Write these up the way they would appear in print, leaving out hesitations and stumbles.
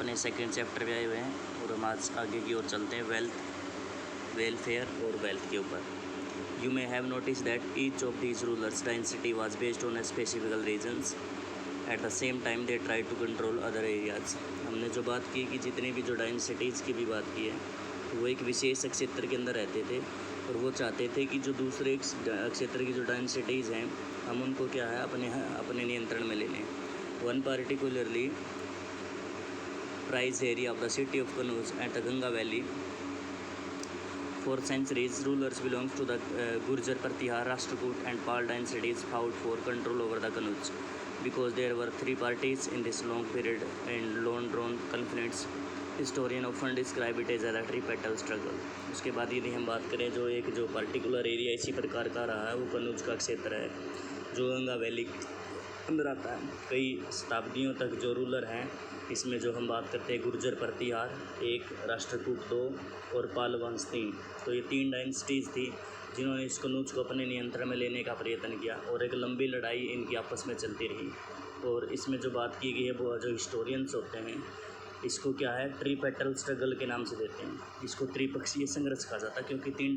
अपने second chapter पे आए हुए हैं और हम आज आगे की ओर चलते हैं वेलफेयर और वेल्थ के ऊपर। You may have notice that each of these rulers dynasty was based on specifical regions at the same time they try to control other areas. हमने जो बात की कि जितनी भी जो डायनेसिटीज़ की भी बात की है तो वो एक विशेष क्षेत्र के अंदर रहते थे और वो चाहते थे कि जो दूसरे क्षेत्र की जो डायनेसिटीज़ हैं हम उनको क्या है अपने नियंत्रण में ले लें। One particularly prize area of the city of Kannauj at the Ganga Valley. For centuries, rulers belonged to the Gurjar, Pratihar, Rashtrakoot and Pal dynasties fought for control over the Kannauj. Because there were three parties in this long period and long-drawn conflicts, historian often describe it as a three-petal struggle. उसके बाद यदि हम बात करें जो particular area इसी प्रकार का रहा है वो कन्नौज का क्षेत्र है जो गंगा वैली अंदर आता है। कई शताब्दियों तक जो रूलर हैं इसमें जो हम बात करते हैं गुर्जर प्रतिहार 1, राष्ट्रकूट 2 और पाल वंश 3। तो ये 3 डायनेस्टीज़ थी जिन्होंने इस कन्नौज को अपने नियंत्रण में लेने का प्रयत्न किया और एक लंबी लड़ाई इनकी आपस में चलती रही। और इसमें जो बात की गई है वो जो हिस्टोरियंस होते हैं इसको क्या है ट्री पेटल स्ट्रगल के नाम से देते हैं। इसको त्रिपक्षीय संघर्ष कहा जाता है क्योंकि तीन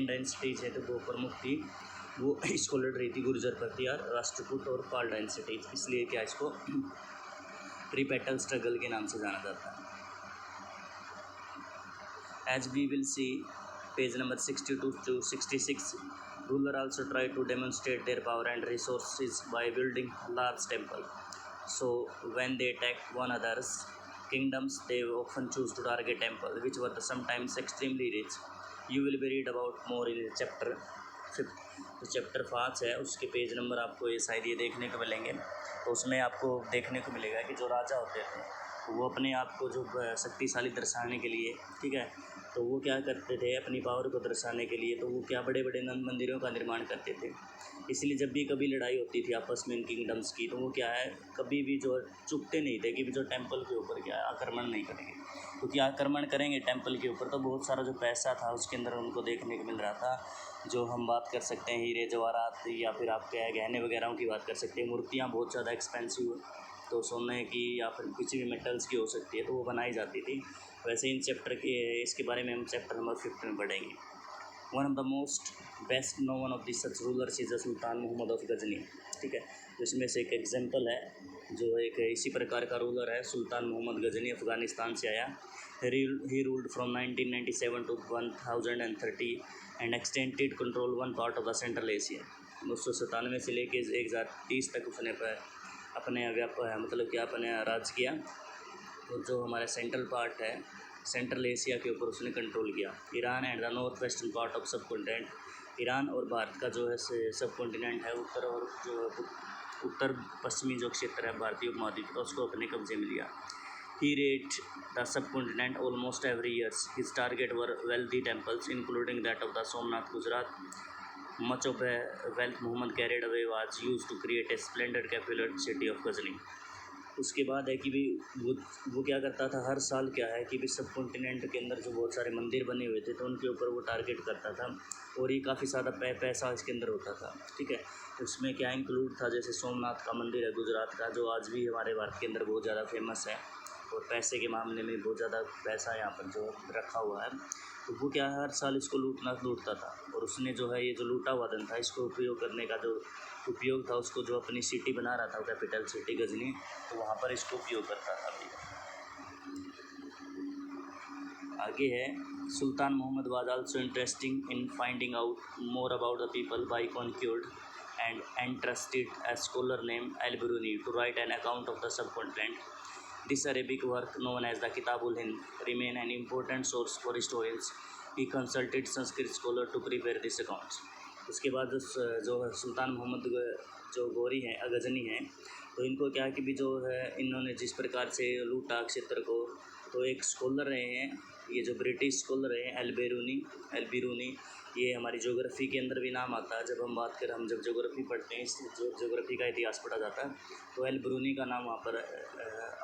डायनेस्टीज़ है तो वो प्रमुख थी वो इसको लड़ रही थी गुर्जर प्रतिहार, राष्ट्रकूट और पाल डायनेस्टीज, इसलिए क्या इसको ट्री पेटल स्ट्रगल के नाम से जाना जाता है। As we will see page number 62 to 66, ruler also try to demonstrate their power and resources by building large temple. So when they attack one other's kingdoms they often choose to target temple which were sometimes extremely rich. You will be read about more in chapter 5। तो chapter 5 है उसके page number आपको ये शायद ये देखने को मिलेंगे। तो उसमें आपको देखने को मिलेगा कि जो राजा होते थे वो अपने आप को जो शक्तिशाली दर्शाने के लिए, ठीक है, तो वो क्या करते थे अपनी पावर को दर्शाने के लिए तो वो क्या बड़े बड़े मंदिरों का निर्माण करते थे। इसलिए जब भी कभी लड़ाई होती थी आपस में इन किंगडम्स की तो वो क्या है कभी भी जो चुकते नहीं थे कि जो टेम्पल के ऊपर क्या है आक्रमण नहीं करेंगे, क्योंकि आक्रमण करेंगे टेम्पल के ऊपर तो बहुत सारा जो पैसा था उसके अंदर उनको देखने को मिल रहा था। जो हम बात कर सकते हैं हीरे जवाहरात या फिर आप क्या है गहने वगैरह की बात कर सकते हैं। मूर्तियाँ बहुत ज़्यादा एक्सपेंसिव तो सोने की या फिर किसी भी मेटल्स की हो सकती है तो वो बनाई जाती थी। वैसे इन चैप्टर के इसके बारे में हम चैप्टर नंबर 5 में पढ़ेंगे। One of the most best no one of the such rulers is Sultan Mohammad of Ghazni, ठीक है। तो इसमें से एक एग्जांपल है जो एक इसी प्रकार का रूलर है सुल्तान मोहम्मद गजनी, अफ़गानिस्तान से आया। He ruled from 1997 to 1030 and extended control one part of the central Asia. 1997 से लेके 1030 तक उसने अपने मतलब कि अपने राज किया। तो जो हमारा सेंट्रल पार्ट है सेंट्रल एशिया के ऊपर उसने कंट्रोल किया। Iran and the north western part of सब कॉन्टिनेंट, ईरान और भारत का जो है सब कॉन्टिनेंट है उत्तर और जो उत्तर पश्चिमी जो क्षेत्र है भारतीय उपमहाद्वीप का उसको अपने कब्जे में लिया। He raided the subcontinent almost every year. His target were wealthy temples, including that of the Somnath, Gujarat. Much of the wealth Muhammad carried away was used to create a splendid capital city of Ghazni. उसके बाद है कि भी वो क्या करता था हर साल क्या है कि भी सब कॉन्टिनेंट के अंदर जो बहुत सारे मंदिर बने हुए थे तो उनके ऊपर वो टारगेट करता था और ये काफ़ी ज़्यादा पैसा इसके अंदर होता था, ठीक है। उसमें क्या इंक्लूड था जैसे सोमनाथ का मंदिर है गुजरात का जो आज भी हमारे भारत के अंदर बहुत ज़्यादा फेमस है और पैसे के मामले में बहुत ज़्यादा पैसा यहाँ पर जो रखा हुआ है। तो वो क्या है हर साल इसको लूटता था और उसने जो है ये जो लूटा हुआ धन था इसको उपयोग करने का जो उपयोग था उसको जो अपनी सिटी बना रहा था कैपिटल सिटी गजनी तो वहाँ पर इसको उपयोग करता था। आगे है Sultan Mohammad was also interesting in finding out more about the people by conquered and entrusted a scholar named Al-Biruni to write an account of the subcontinent. This Arabic work, known as the Kitabul Hind, remain an important source for historians. He consulted Sanskrit scholar to prepare this accounts. उसके बाद जो सुल्तान मोहम्मद जो गौरी हैं गजनी हैं तो इनको क्या है कि भी जो है इन्होंने जिस प्रकार से लूटा क्षेत्र को तो एक स्कॉलर रहे हैं ये जो ब्रिटिश स्कॉलर हैं एल-बिरूनी, ये हमारी ज्योग्राफी के अंदर भी नाम आता है। जब हम जब ज्योग्राफी पढ़ते हैं जो ज्योग्राफी का इतिहास पढ़ा जाता है तो एल-बिरूनी का नाम वहाँ पर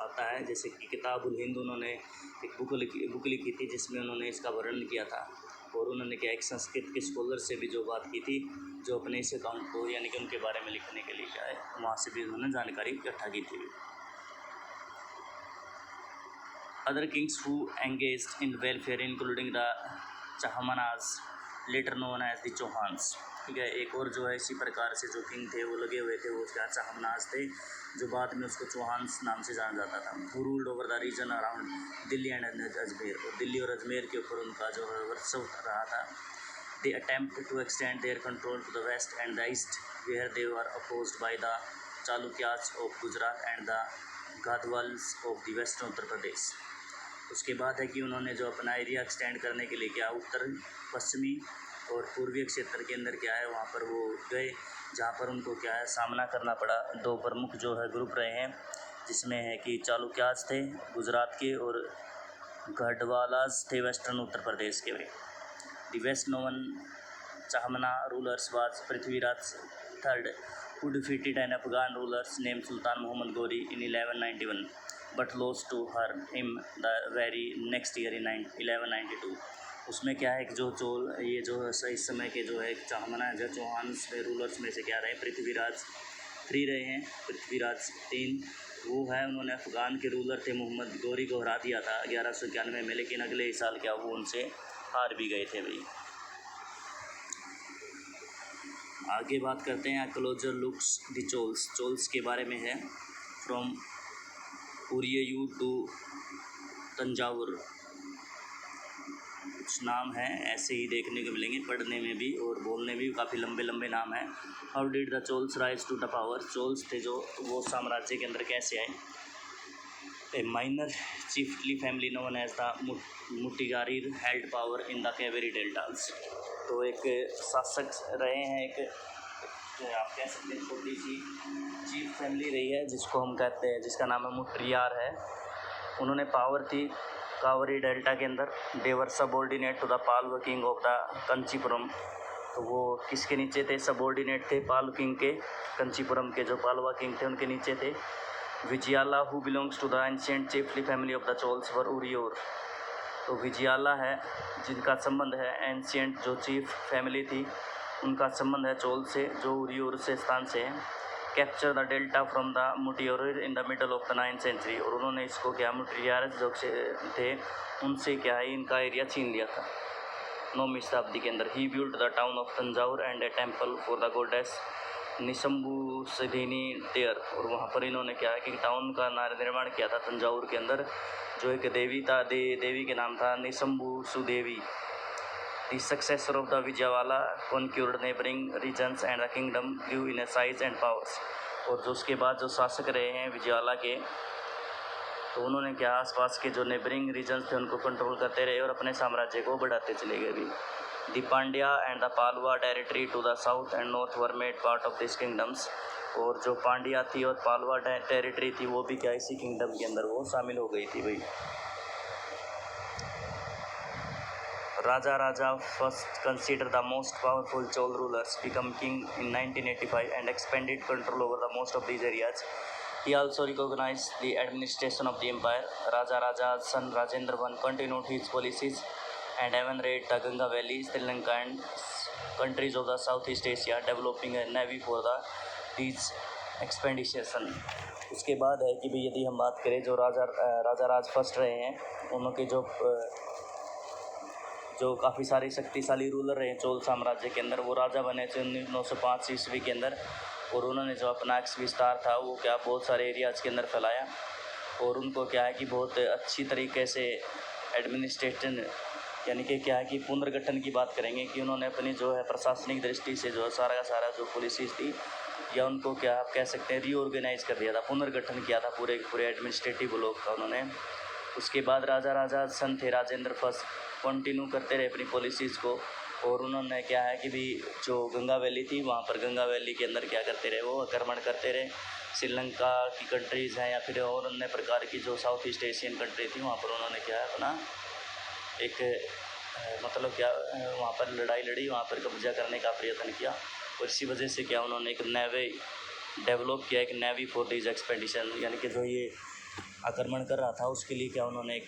आता है। जैसे कि किताबुल हिंद उन्होंने एक बुक लिखी थी जिसमें उन्होंने इसका वर्णन किया था और उन्होंने क्या एक संस्कृत के स्कॉलर से भी जो बात की थी जो अपने इस अकाउंट को यानी कि उनके बारे में लिखने के लिए क्या है वहाँ से भी उन्होंने जानकारी इकट्ठा की थी। Other kings who engaged in welfare including the Chahmanas, later known as the Chauhans। ठीक है, एक और जो है इसी प्रकार से जो किंग थे वो लगे हुए थे, वो क्या चहमनाज थे, जो बाद में उसको चौहान नाम से जाना जाता था। Who ruled over the region around Delhi and Ajmer, और दिल्ली और अजमेर के ऊपर उनका जो है वर्चस्व रहा था। They attempted to extend their control to the west and the east, where they were opposed by the Chalukyas of Gujarat and the Gadwals of the western Uttar Pradesh. उसके बाद है कि उन्होंने जो अपना एरिया एक्सटेंड करने के लिए क्या उत्तर पश्चिमी और पूर्वीय क्षेत्र के अंदर क्या है वहाँ पर वो गए, जहाँ पर उनको क्या है सामना करना पड़ा। दो प्रमुख जो है ग्रुप रहे हैं, जिसमें है कि चालुक्यास थे गुजरात के और गढ़वालाज थे वेस्टर्न उत्तर प्रदेश के। The best known Chahmana rulers was Prithviraj III, who defeated an Afghan ruler named Sultan Muhammad Ghori in 1191, but lost to him the very next year in 1192। उसमें क्या है कि जो ये जो इस समय के जो है चाहमना जो चौहान रूलर्स में से क्या रहे, पृथ्वीराज III रहे हैं, पृथ्वीराज III वो है, उन्होंने अफ़गान के रूलर थे मोहम्मद गौरी को हरा दिया था 1191 में, लेकिन अगले साल क्या वो उनसे हार भी गए थे भाई। आगे बात करते हैं क्लोजर लुक्स द चोल्स। चोल्स के बारे में है, फ्रॉम उरियू टू तंजावुर। कुछ नाम हैं ऐसे ही देखने को मिलेंगे, पढ़ने में भी और बोलने में भी काफ़ी लंबे लंबे नाम हैं। How did the Cholas rise to the power, Cholas थे जो वो साम्राज्य के अंदर कैसे आए। A minor chiefly family known as the Mutigarir held power in the Kaveri deltas। तो एक शासक रहे हैं, एक आप कह सकते हैं छोटी सी चीफ फैमिली रही है जिसको हम कहते हैं, जिसका नाम है मुट्रियार है। उन्होंने पावर थी कावेरी डेल्टा के अंदर। They were subordinate to the Pallava king of the Kanchipuram. तो वो किसके नीचे थे, सबऑर्डिनेट थे पाल किंग के, कंचीपुरम के जो पालवा किंग थे उनके नीचे थे। Vijayalaya who belongs to the ancient chiefly family of the Cholas were Uraiyur. तो विजयाला है जिनका संबंध है एंशिएंट जो चीफ फैमिली थी उनका संबंध है चोल से, जो उरियोर से स्थान से है। Capture the delta from the Muttaraiyar in the middle of the 9th century. और उन्होंने इसको क्या मुटियार जो थे उनसे क्या है इनका एरिया छीन लिया था 9वीं शताब्दी के अंदर। He built the town of Thanjavur and a temple for the goddess Nishumbhasudini there. और वहाँ पर इन्होंने क्या है कि टाउन का निर्माण किया था तंजावुर के अंदर, जो एक देवी था, देवी के नाम था Nishumbhasudevi. The successor of the Vijayalaya conquered neighbouring regions and the kingdom grew in size and powers. और जो उसके बाद जो शासक रहे हैं विजयवाला के, तो उन्होंने क्या आसपास के जो नेबरिंग रीजन्स थे उनको कंट्रोल करते रहे और अपने साम्राज्य को बढ़ाते चले गए भी। The Pandya and the Palwa territory to the south and north were made part of these kingdoms। और जो पांड्या थी और पालवा टेरिटरी थी वो भी क्या इसी किंगडम के अंदर वो शामिल हो गई थी भाई। Raja first consider the most powerful Chola rulers become king in 1985 and expanded control over the most of these areas। He also recognized the administration of the empire। Raja's son Rajendra I continued his policies and even raid the Ganga Valley, Sri Lanka and countries of the Southeast Asia, developing a navy for the these expedition। उसके बाद है कि भाई यदि हम बात करें जो राज फर्स्ट रहे हैं उनके जो काफ़ी सारे शक्तिशाली रूलर रहे चोल साम्राज्य के अंदर, वो राजा बने थे 905 ईस्वी के अंदर। और उन्होंने जो अपना विस्तार था वो क्या बहुत सारे एरियाज़ के अंदर फैलाया। और उनको क्या है कि बहुत अच्छी तरीके से एडमिनिस्ट्रेशन यानी कि क्या है कि पुनर्गठन की बात करेंगे कि उन्होंने अपनी जो है प्रशासनिक दृष्टि से जो सारा का सारा जो पॉलिसीज थी या उनको क्या आप कह सकते हैं रीऑर्गेनाइज कर दिया था, पुनर्गठन किया था पूरे एडमिनिस्ट्रेटिव ब्लॉक का उन्होंने। उसके बाद राजा सन थे राजेंद्र फर्स्ट कंटिन्यू करते रहे अपनी पॉलिसीज़ को। और उन्होंने क्या है कि भी जो गंगा वैली थी वहाँ पर गंगा वैली के अंदर क्या करते रहे, वो आक्रमण करते रहे। श्रीलंका की कंट्रीज़ हैं या फिर और अन्य प्रकार की जो साउथ ईस्ट एशियन कंट्री थी वहाँ पर उन्होंने क्या है अपना एक मतलब क्या वहाँ पर लड़ाई लड़ी, वहाँ पर कब्जा करने का प्रयत्न किया। और इसी वजह से क्या उन्होंने एक नेवी डेवलप किया, एक नेवी फॉर दिस एक्सपेडिशन, यानी कि जो ये आक्रमण कर रहा था उसके लिए क्या उन्होंने एक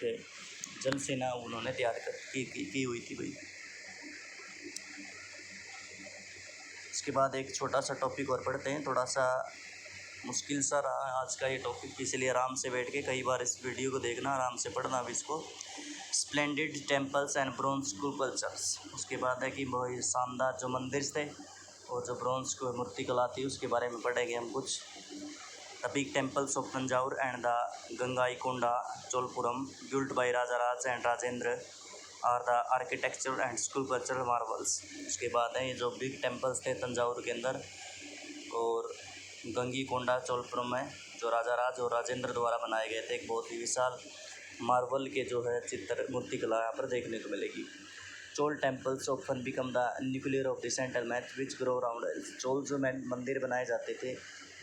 जल सेना उन्होंने तैयार की हुई थी भाई। इसके बाद एक छोटा सा टॉपिक और पढ़ते हैं, थोड़ा सा मुश्किल सा रहा आज का ये टॉपिक, इसलिए आराम से बैठ के कई बार इस वीडियो को देखना, आराम से पढ़ना भी इसको। Splendid temples and bronze sculptures, उसके बाद है कि बहुत शानदार जो मंदिर थे और जो ब्रोंज को मूर्ति कला थी उसके बारे में पढ़ेंगे हम कुछ। The big temples of Thanjavur and the Gangaikonda Cholapuram built by Raja Raj and Rajendra are the architecture and sculptural marvels. उसके बाद है ये जो बिग टेम्पल्स थे तंजावुर के अंदर और गंगईकोंडा चोलपुरम में, जो राजा राज और राजेंद्र द्वारा बनाए गए थे, एक बहुत ही विशाल मार्वल के जो है चित्र मूर्ति कला यहाँ पर देखने को मिलेगी। Chola temples often become the nuclear of the centre math which grow around hills. Chola जो मंदिर बनाए जाते थे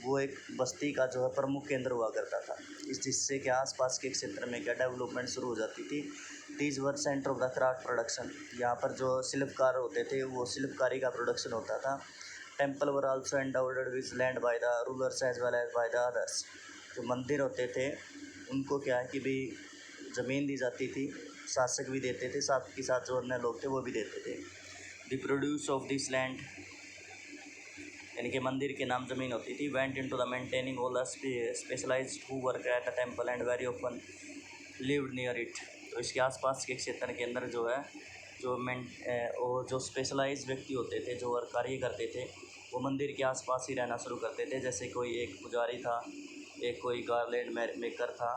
वो एक बस्ती का जो है प्रमुख केंद्र हुआ करता था। इस हिस्से के आसपास के क्षेत्र में क्या डेवलपमेंट शुरू हो जाती थी। These were centre of the craft production, यहाँ पर जो शिल्पकार होते थे वो शिल्पकारी का प्रोडक्शन होता था। Temple were also endowed with land by the rulers as well as by the others. जो मंदिर होते थे उनको क्या है कि भी ज़मीन दी जाती थी, शासक भी देते थे, साथ के साथ जो अन्य लोग थे वो भी देते थे। The produce of this land, यानी कि मंदिर के नाम ज़मीन होती थी, went into the maintaining all the specialised who work at the temple and very often lived near it. तो इसके आसपास के क्षेत्र के अंदर जो है जो स्पेशलाइज व्यक्ति होते थे, जो वर्क कार्य करते थे, वो मंदिर के आसपास ही रहना शुरू करते थे। जैसे कोई एक पुजारी था, एक कोई गार्लैंड मेकर था,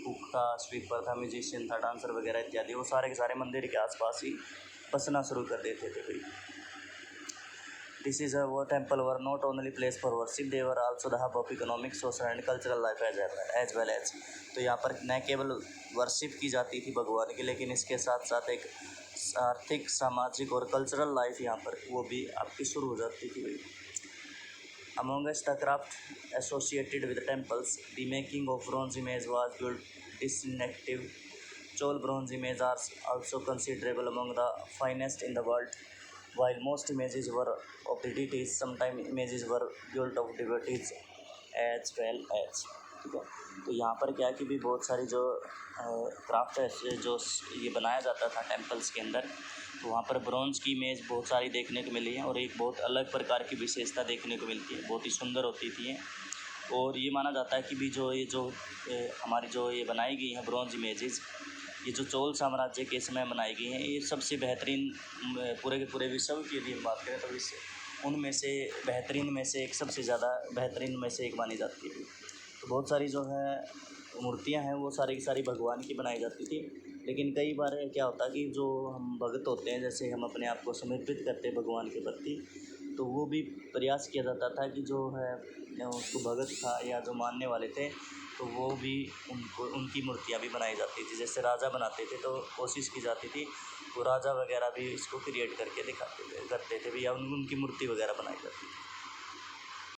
कुक था, स्वीपर था, म्यूजिशियन था, डांसर वगैरह इत्यादि, वो सारे के सारे मंदिर के आसपास ही बसना शुरू कर देते थे भाई। दिस इज़ वो temple were not only place for worship, they were also the hub of economic social and cultural life as well as. तो यहाँ पर न केवल वर्शिप की जाती थी भगवान की, लेकिन इसके साथ साथ एक आर्थिक, सामाजिक और कल्चरल लाइफ यहाँ पर वो भी आपकी शुरू हो जाती थी भाई। Amongst the craft associated with the temples, the making of bronze image was good distinctive. Chol bronze images are also considerable among the finest in the world. While most images were of the deities, sometimes images were built of devotees as well as। ठीक है, तो यहाँ पर क्या है कि भी बहुत सारी जो क्राफ्ट है जो ये बनाया जाता था टेम्पल्स के अंदर, तो वहाँ पर ब्रॉन्ज की इमेज बहुत सारी देखने को मिली है और एक बहुत अलग प्रकार की विशेषता देखने को मिलती है, बहुत ही सुंदर होती थी। और ये माना जाता है कि भी जो हमारी जो ये बनाई गई हैं ब्रॉन्ज इमेजेस, ये जो चोल साम्राज्य के समय बनाई गई हैं, ये सबसे बेहतरीन पूरे के पूरे विश्व की यदि बात करें तो उनमें से बेहतरीन में से एक, सबसे ज़्यादा बेहतरीन में से एक मानी जाती है। तो बहुत सारी जो है मूर्तियाँ हैं वो सारी की सारी भगवान की बनाई जाती थी। लेकिन कई बार क्या होता है कि जो हम भक्त होते हैं, जैसे हम अपने आप को समर्पित करते हैं भगवान के प्रति, तो वो भी प्रयास किया जाता था कि जो है उसको भगत था या जो मानने वाले थे, तो वो भी उनकी मूर्तियाँ भी बनाई जाती थी। जैसे राजा बनाते थे तो कोशिश की जाती थी तो राजा वगैरह भी इसको क्रिएट करके दिखाते थे, करते थे भी, या उनकी मूर्ति वगैरह बनाई जाती थी।